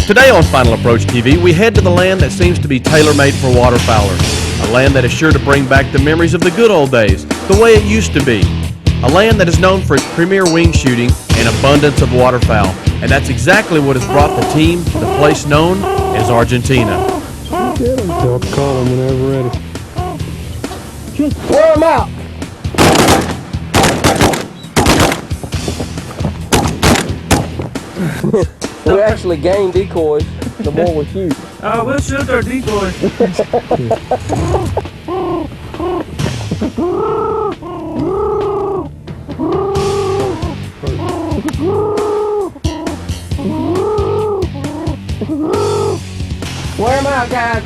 Today on Final Approach TV, we head to the land that seems to be tailor-made for waterfowlers. A land that is sure to bring back the memories of the good old days, the way it used to be. A land that is known for its premier wing shooting and abundance of waterfowl. And that's exactly what has brought the team to the place known as Argentina. Y'all call them whenever ready. Just wear them out. We actually gain decoys the more we shoot. We'll shoot our decoys. Wear them out, guys.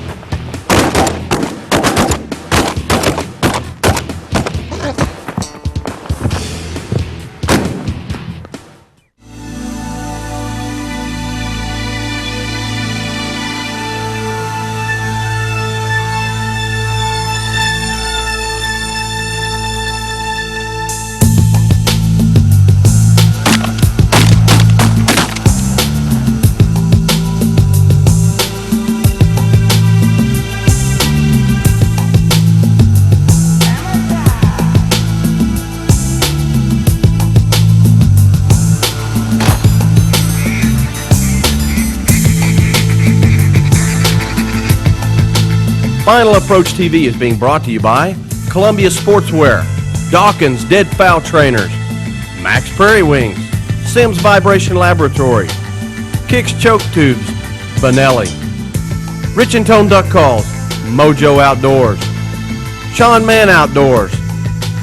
Final Approach TV is being brought to you by Columbia Sportswear, Dawkins Dead Fowl Trainers, Max Prairie Wings, Sims Vibration Laboratory, Kicks Choke Tubes, Benelli, Rich and Tone Duck Calls, Mojo Outdoors, Sean Mann Outdoors,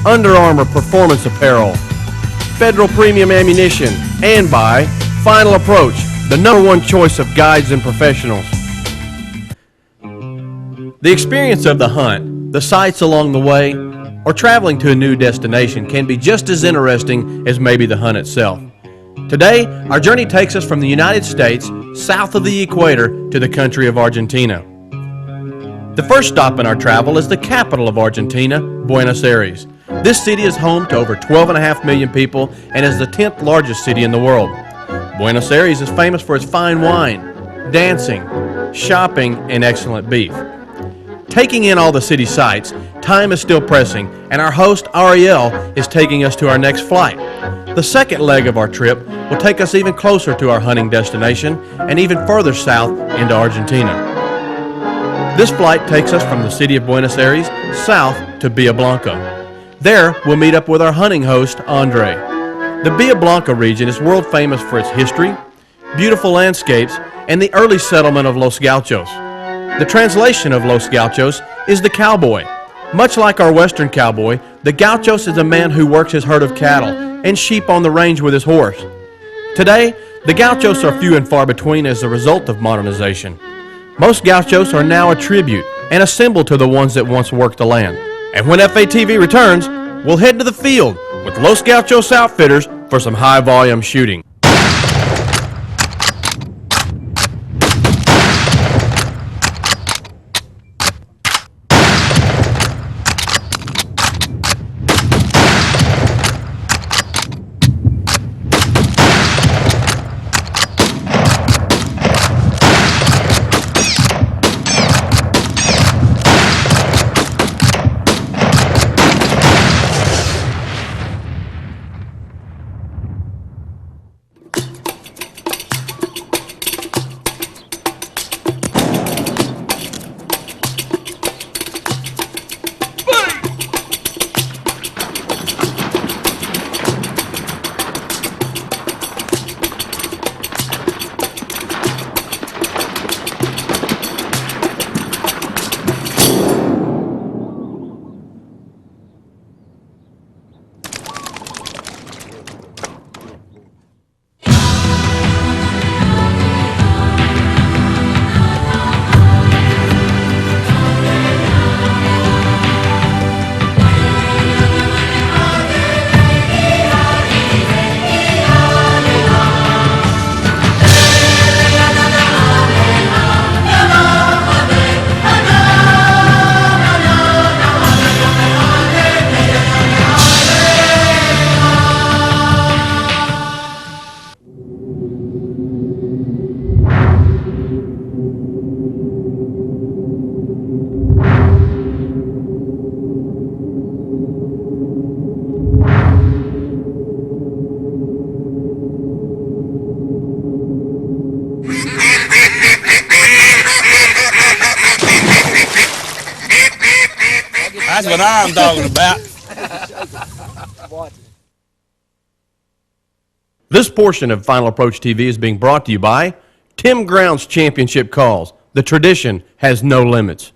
Under Armour Performance Apparel, Federal Premium Ammunition, and by Final Approach, the #1 choice of guides and professionals. The experience of the hunt, the sights along the way, or traveling to a new destination can be just as interesting as maybe the hunt itself. Today, our journey takes us from the United States, south of the equator, to the country of Argentina. The first stop in our travel is the capital of Argentina, Buenos Aires. This city is home to over 12.5 million people and is the 10th largest city in the world. Buenos Aires is famous for its fine wine, dancing, shopping, and excellent beef. Taking in all the city sights, time is still pressing, and our host, Ariel, is taking us to our next flight. The second leg of our trip will take us even closer to our hunting destination and even further south into Argentina. This flight takes us from the city of Buenos Aires south to Bahia Blanca. There, we'll meet up with our hunting host, Andre. The Bahia Blanca region is world famous for its history, beautiful landscapes, and the early settlement of Los Gauchos. The translation of Los Gauchos is the cowboy. Much like our western cowboy, the Gauchos is a man who works his herd of cattle and sheep on the range with his horse. Today, the Gauchos are few and far between as a result of modernization. Most Gauchos are now a tribute and a symbol to the ones that once worked the land. And when FATV returns, we'll head to the field with Los Gauchos Outfitters for some high-volume shooting. That's what I'm talking about. This portion of Final Approach TV is being brought to you by Tim Ground's Championship Calls. The tradition has no limits.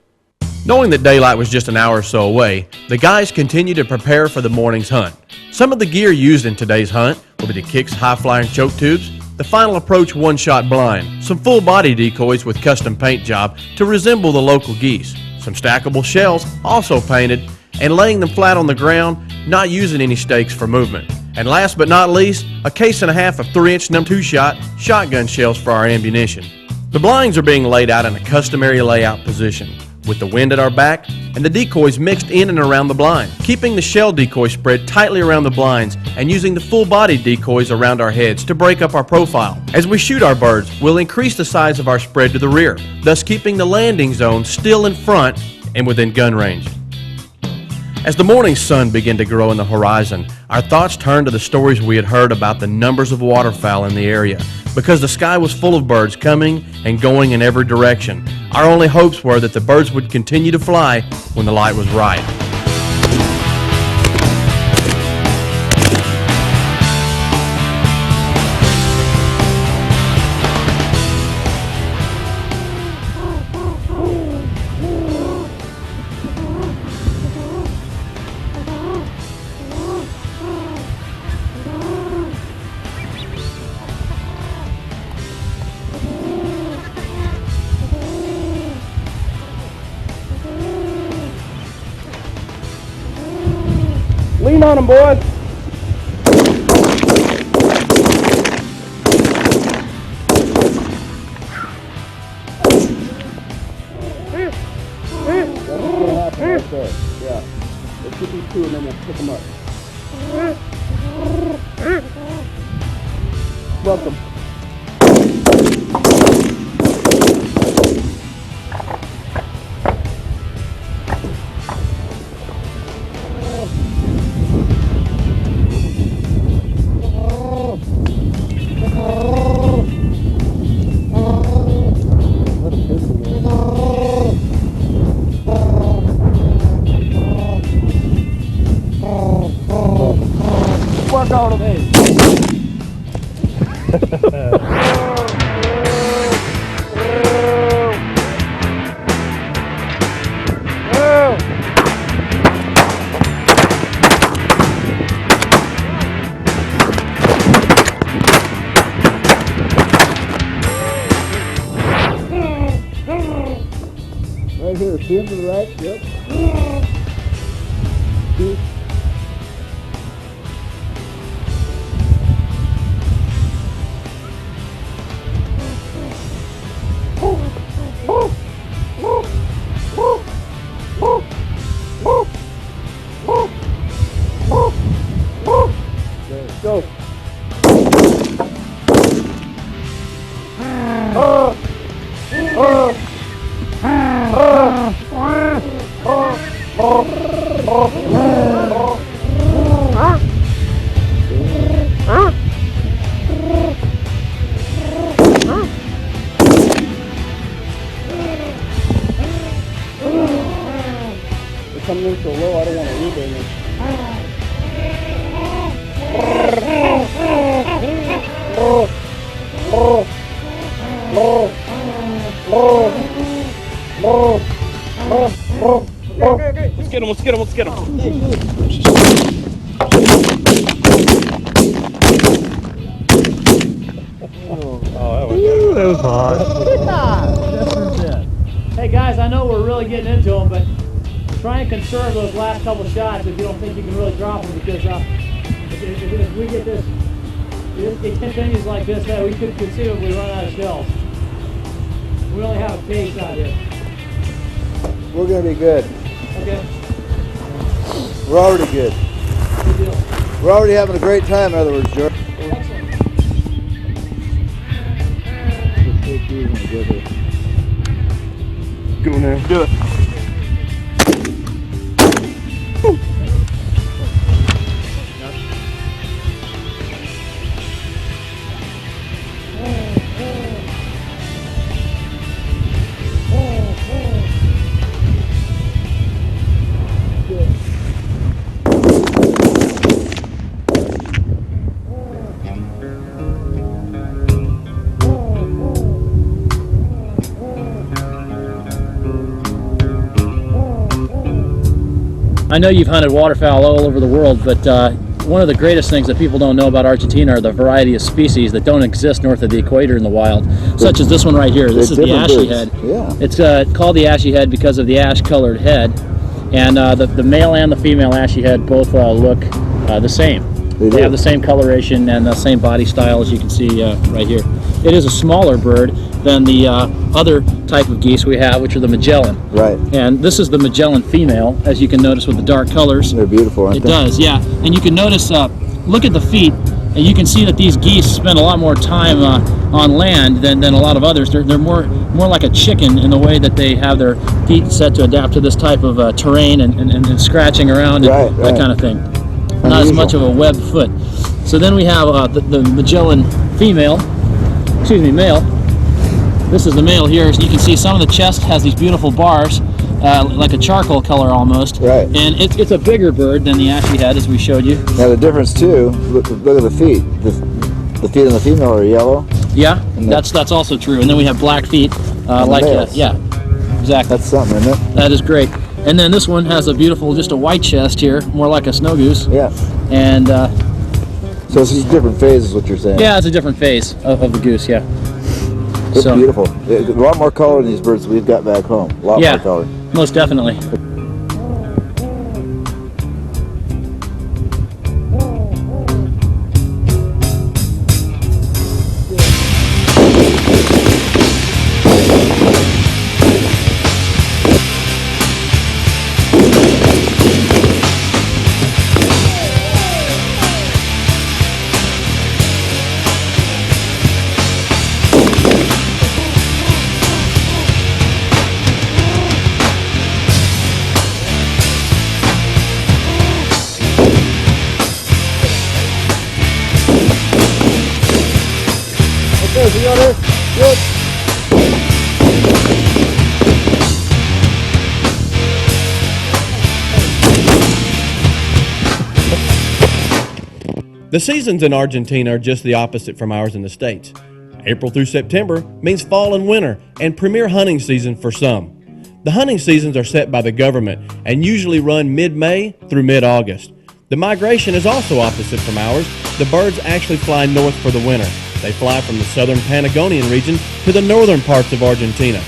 Knowing that daylight was just an hour or so away, the guys continue to prepare for the morning's hunt. Some of the gear used in today's hunt will be the Kicks high flyer and choke tubes, the Final Approach one-shot blind, some full-body decoys with custom paint job to resemble the local geese, some stackable shells also painted, and laying them flat on the ground, not using any stakes for movement. And last but not least, a case and a half of 3-inch #2-shot shotgun shells for our ammunition. The blinds are being laid out in a customary layout position, with the wind at our back and the decoys mixed in and around the blind, keeping the shell decoy spread tightly around the blinds and using the full-body decoys around our heads to break up our profile. As we shoot our birds, we'll increase the size of our spread to the rear, thus keeping the landing zone still in front and within gun range. As the morning sun began to grow in the horizon, our thoughts turned to the stories we had heard about the numbers of waterfowl in the area, because the sky was full of birds coming and going in every direction. Our only hopes were that the birds would continue to fly when the light was right. Lean on them, boys. Yeah. Let's get these two and then we'll pick them up. Welcome. Work on them. Right here, see him to the right? Yep. See? Go. They're coming in so low, I don't want to leave them. Okay. Let's get him, let's get him, let's get him. That was hot. Hey guys, I know we're really getting into them, but try and conserve those last couple shots if you don't think you can really drop them, because if we get this, if it continues like this, we could conceivably run out of shells. We only have a case out here. We're going to be good. Okay. We're already good. Good deal. We're already having a great time, in other words, George. Excellent. Go now. Do it. I know you've hunted waterfowl all over the world, but one of the greatest things that people don't know about Argentina are the variety of species that don't exist north of the equator in the wild, such as this one right here. This is the ashy head. Yeah. It's called the ashy head because of the ash-colored head, and the male and the female ashy head both look the same. They have the same coloration and the same body style, as you can see right here. It is a smaller bird than the other type of geese we have, which are the Magellan. Right. And this is the Magellan female, as you can notice with the dark colors. They're beautiful, aren't they? It does, yeah. And you can notice, look at the feet, and you can see that these geese spend a lot more time on land than a lot of others. They're more like a chicken in the way that they have their feet set to adapt to this type of terrain and scratching around and that kind of thing. Not as much of a webbed foot. So then we have the Magellan female, excuse me, male. This is the male here. So you can see some of the chest has these beautiful bars, like a charcoal color almost. Right. And it's a bigger bird than the ashy head, as we showed you. Now the difference too, look at the feet. The feet on the female are yellow. Yeah, that's also true. And then we have black feet, like yeah, exactly. That's something, isn't it? That is great. And then this one has a beautiful, just a white chest here, more like a snow goose. Yeah. And so it's just different phases, what you're saying? Yeah, it's a different phase of the goose. Yeah. It's beautiful. A lot more color in these birds we've got back home. A lot more color. Most definitely. The seasons in Argentina are just the opposite from ours in the States. April through September means fall and winter and premier hunting season for some. The hunting seasons are set by the government and usually run mid-May through mid-August. The migration is also opposite from ours. The birds actually fly north for the winter. They fly from the southern Patagonian region to the northern parts of Argentina.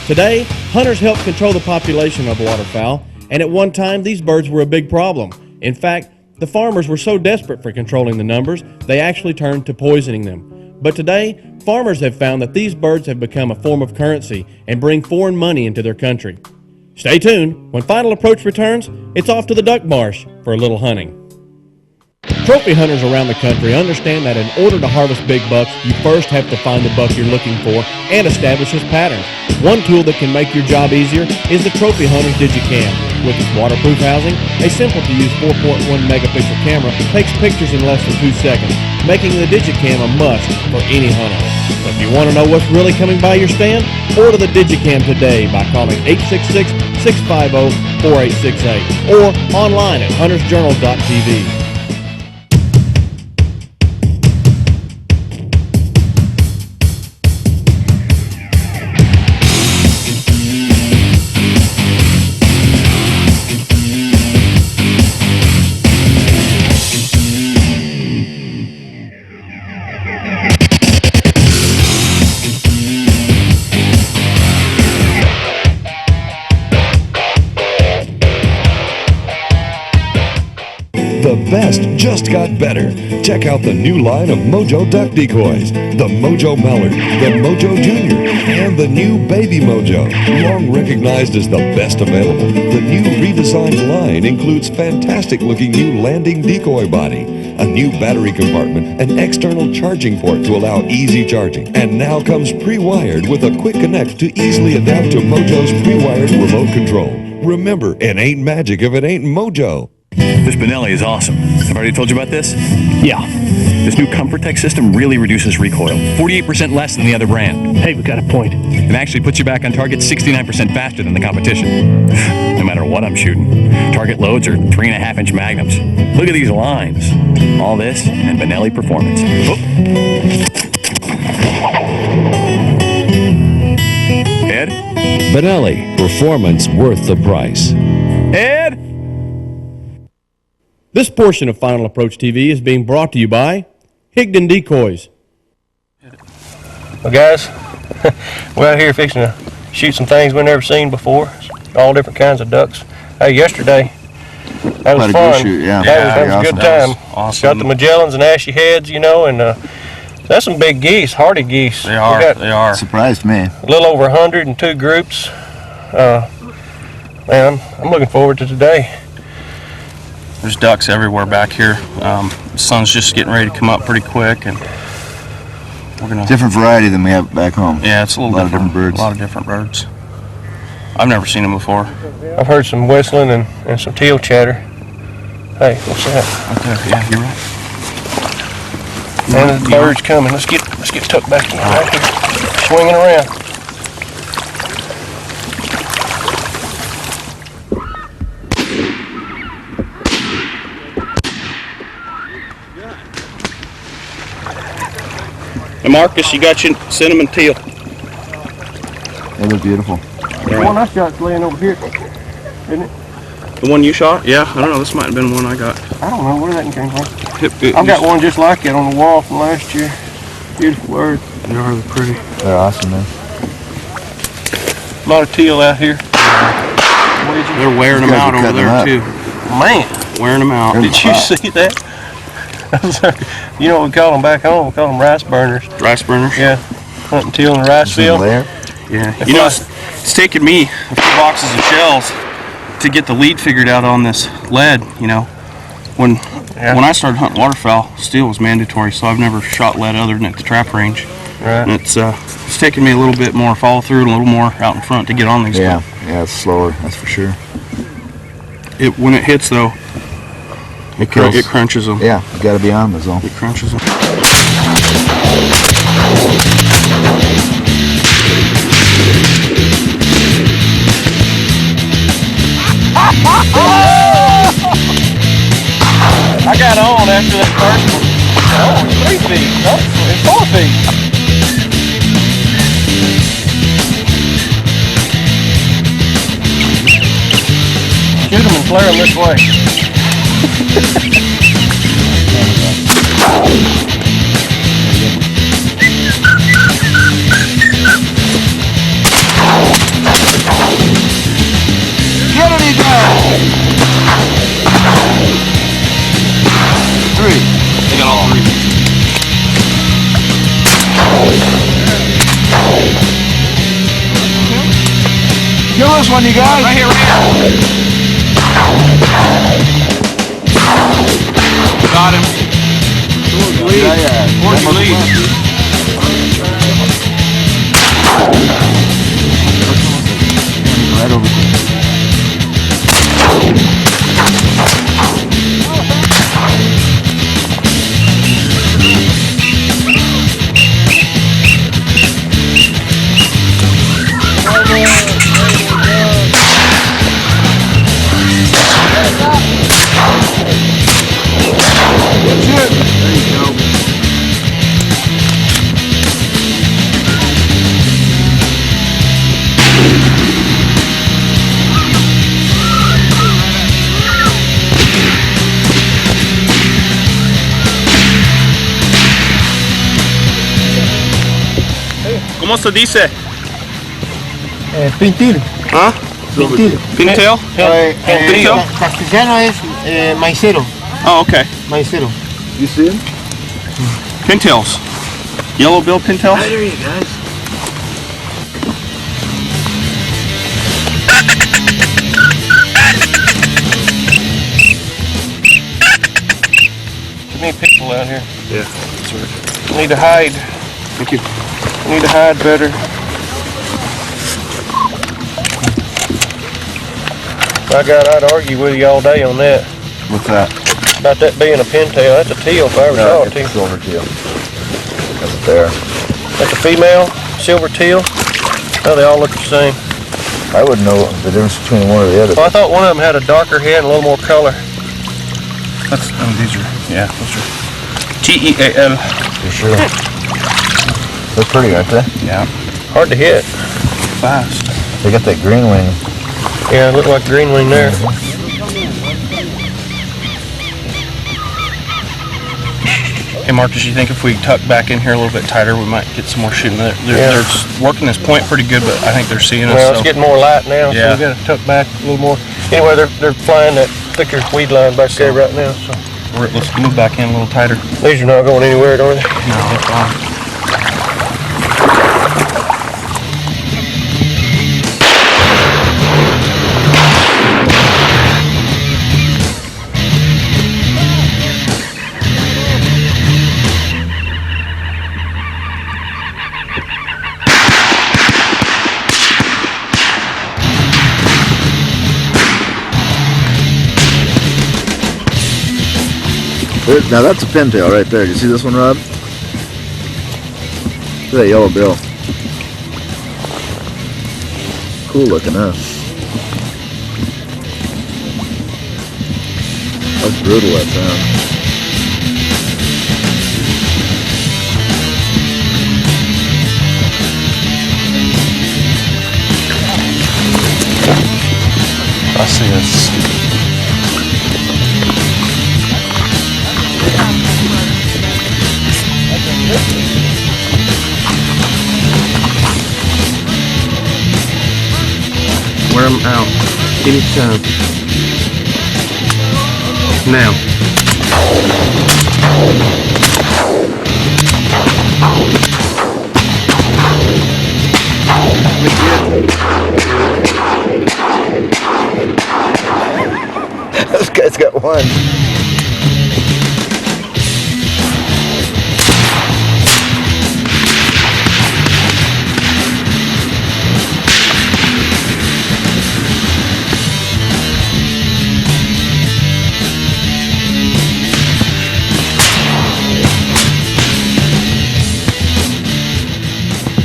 Today, hunters help control the population of waterfowl, and at one time these birds were a big problem. In fact, the farmers were so desperate for controlling the numbers, they actually turned to poisoning them. But today, farmers have found that these birds have become a form of currency and bring foreign money into their country. Stay tuned. When Final Approach returns, it's off to the duck marsh for a little hunting. Trophy hunters around the country understand that in order to harvest big bucks, you first have to find the buck you're looking for and establish his patterns. One tool that can make your job easier is the Trophy Hunter's Digicam. With its waterproof housing, a simple-to-use 4.1 megapixel camera takes pictures in less than 2 seconds, making the Digicam a must for any hunter. So if you want to know what's really coming by your stand, order the Digicam today by calling 866-650-4868 or online at huntersjournal.tv. The best just got better. Check out the new line of Mojo duck decoys. The Mojo Mallard, the Mojo Junior, and the new Baby Mojo. Long recognized as the best available, the new redesigned line includes fantastic looking new landing decoy body, a new battery compartment, an external charging port to allow easy charging, and now comes pre-wired with a quick connect to easily adapt to Mojo's pre-wired remote control. Remember, it ain't magic if it ain't Mojo. This Benelli is awesome. I've already told you about this? Yeah. This new ComfortTech system really reduces recoil. 48% less than the other brand. Hey, we got a point. It actually puts you back on target 69% faster than the competition. No matter what I'm shooting. Target loads are 3.5-inch magnums. Look at these lines. All this and Benelli performance. Oh. Ed? Benelli, performance worth the price. Ed? This portion of Final Approach TV is being brought to you by Higdon Decoys. Well, guys, we're out here fixing to shoot some things we've never seen before. All different kinds of ducks. Hey, yesterday, that was fun. Shoot, yeah. That was a good time. Awesome. Got the Magellans and Ashy Heads, you know, and that's some big geese, hardy geese. They are. We got They are. Surprised me. a little over 100 in 2 groups. Man, I'm looking forward to today. There's ducks everywhere back here. The sun's just getting ready to come up pretty quick, and we're gonna. Different variety than we have back home. Yeah, it's a little lot of different birds. A lot of different birds. I've never seen them before. I've heard some whistling and some teal chatter. Hey, what's that? Okay, yeah, you're right. Man, the bird's coming. Let's get tucked back in right here. Swinging around. Hey Marcus, you got your cinnamon teal. They look beautiful. The one I shot's laying over here, isn't it? The one you shot? Yeah, I don't know. This might have been one I got. I don't know where that one came from. I've got one just like it on the wall from last year. Beautiful bird. They are pretty. They're awesome, man. A lot of teal out here. They're wearing them guys out are over cutting there them too. Man, Wearing them out. did you see that? You know what we call them back home? We call them rice burners. Rice burners? Yeah, hunting teal in the rice field. Layer. Yeah. You know, it's taken me a few boxes of shells to get the lead figured out on this lead, you know. When I started hunting waterfowl, steel was mandatory, so I've never shot lead other than at the trap range. Right. And it's taken me a little bit more follow through and a little more out in front to get on these. Yeah, yeah, it's slower, that's for sure. When it hits though, it crunches them. Yeah, you gotta be on those all. It crunches them. I got on after that first one. Oh, 3 feet. No, it's 4 feet. Shoot them and flare them this way. Get it, guys! 3. They got all 3. Kill this one, you guys! Right here, right here. Got him. Yeah, yeah. Where'd you leave? Right over here. ¿Cómo se dice? Pintil. ¿Ah? Pintil. Pintail? Pintail? Castellano es maicero. Oh, okay. Maicero. You see him? Pintails. Yellow-billed pintails? There you guys. Too many people out here. Yeah, that's right. Need to hide. Thank you. Need to hide better. I'd argue with you all day on that. What's that? About that being a pintail. That's a teal if I ever saw a it's teal. silver teal. That's a bear. That's a female silver teal. Oh, they all look the same. I wouldn't know the difference between one or the other. Well, I thought one of them had a darker head and a little more color. These are, yeah, those are T-E-A-L. For sure. They're pretty, aren't they? Yeah, Hard to hit. fast. They got that green wing. Yeah, it looked like green wing there. Hey Marcus, you think if we tuck back in here a little bit tighter, we might get some more shooting? They're working this point pretty good, but I think they're seeing us. Well, it's getting more light now, so we got to tuck back a little more. Anyway, they're flying that thicker weed line back there right now. So let's move back in a little tighter. These are not going anywhere, are they? No, they're fine. Now that's a pintail right there. Do you see this one, Rob? Look at that yellow bill. Cool looking, huh? That's brutal, that sound. I see this. Wear them out anytime. Now. This guy's got one.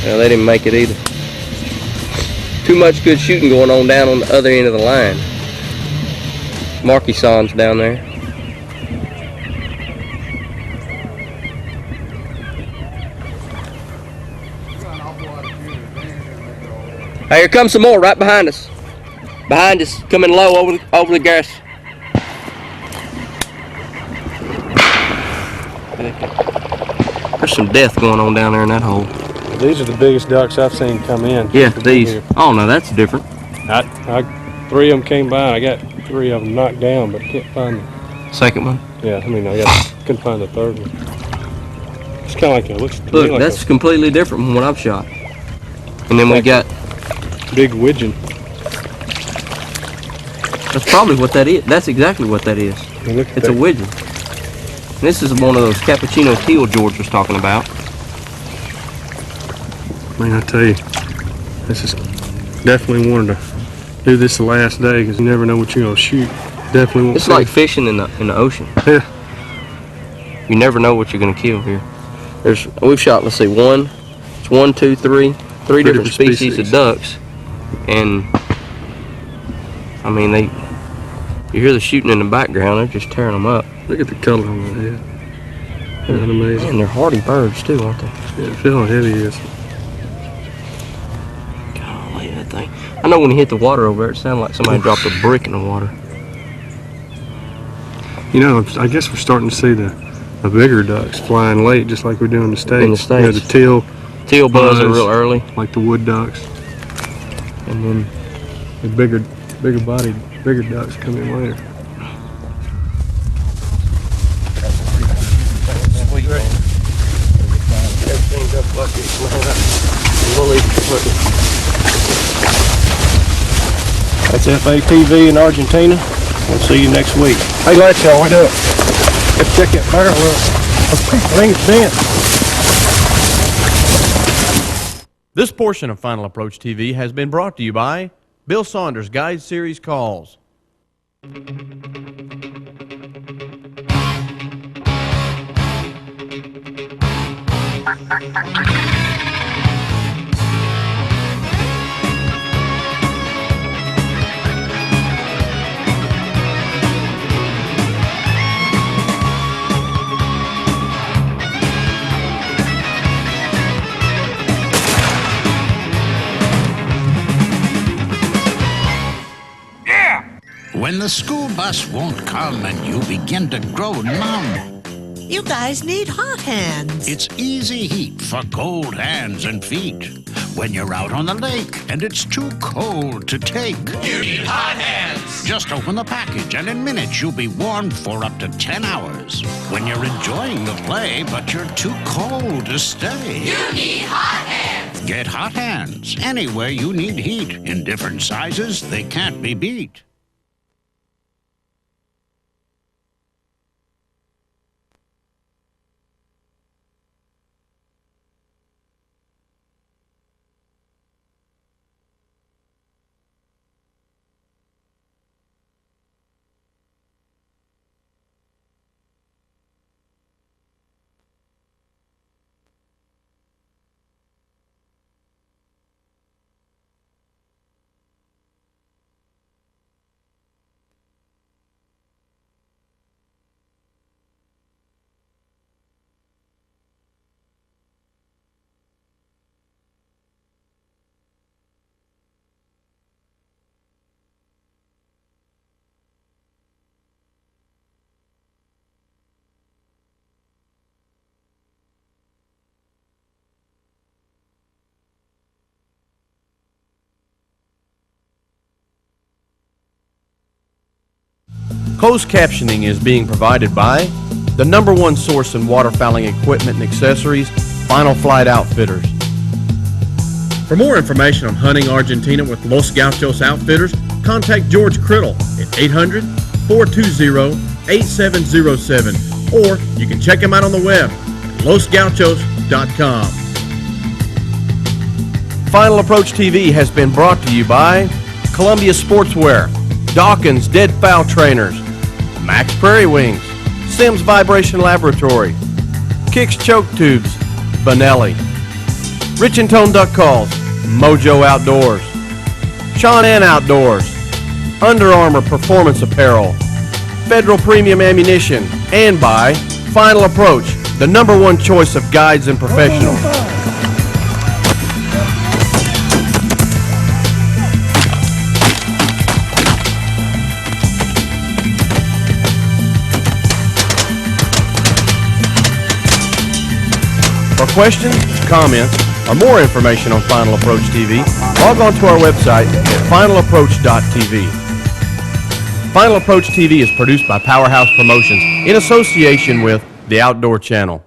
Well, they didn't make it either. Too much good shooting going on down on the other end of the line. Marky San's down there. Hey, here comes some more right behind us. Behind us, coming low over the grass. There's some death going on down there in that hole. These are the biggest ducks I've seen come in. Yeah, these. Oh no, that's different. Three of them came by. I got 3 of them knocked down, but I can't find the second one. Yeah, I mean couldn't find the third one. It's kind of like it looks. To Look, me like that's completely different from what I've shot. And then we got big widgeon. That's probably what that is. That's exactly what that is. It's a widgeon. And this is one of those cappuccino teal George was talking about. Man, I tell you, this is definitely wanted to do this the last day because you never know what you're gonna shoot. Definitely won't. It's like fishing in the ocean. Yeah. You never know what you're gonna kill here. We've shot, let's see, 1, 2, 3 different species of ducks, and I mean you hear the shooting in the background. They're just tearing them up. Look at the color on that head. Isn't that amazing? And they're hardy birds too, aren't they? Yeah, feel how heavy it is. Golly, that thing. I know when you hit the water over there, it sounded like somebody dropped a brick in the water. You know, I guess we're starting to see the bigger ducks flying late, just like we do in the States. In the States. You know, the teal buzz are real early, like the wood ducks. And then the bigger bodied, bigger ducks come in later. That's FATV in Argentina. We'll see you next week. Hey, let's y'all, what up? Let's check that barrel up. I think it's bent. This portion of Final Approach TV has been brought to you by Bill Saunders Guide Series Calls. When the school bus won't come and you begin to grow numb, You guys need hot hands. It's easy heat for cold hands and feet. When you're out on the lake and it's too cold to take, you need hot hands. Just open the package and in minutes you'll be warmed for up to 10 hours. When you're enjoying the play but you're too cold to stay, you need hot hands. Get hot hands anywhere you need heat. In different sizes, they can't be beat. Closed captioning is being provided by the #1 source in waterfowling equipment and accessories, Final Flight Outfitters. For more information on hunting Argentina with Los Gauchos Outfitters, contact George Criddle at 800-420-8707, or you can check him out on the web at losgauchos.com. Final Approach TV has been brought to you by Columbia Sportswear, Dawkins Dead Fowl Trainers, Max Prairie Wings, Sims Vibration Laboratory, Kicks Choke Tubes, Benelli, Rich and Tone Duck Calls, Mojo Outdoors, Sean Ann Outdoors, Under Armour Performance Apparel, Federal Premium Ammunition, and by Final Approach, the #1 choice of guides and professionals. For questions, comments, or more information on Final Approach TV, log on to our website at finalapproach.tv. Final Approach TV is produced by Powerhouse Promotions in association with the Outdoor Channel.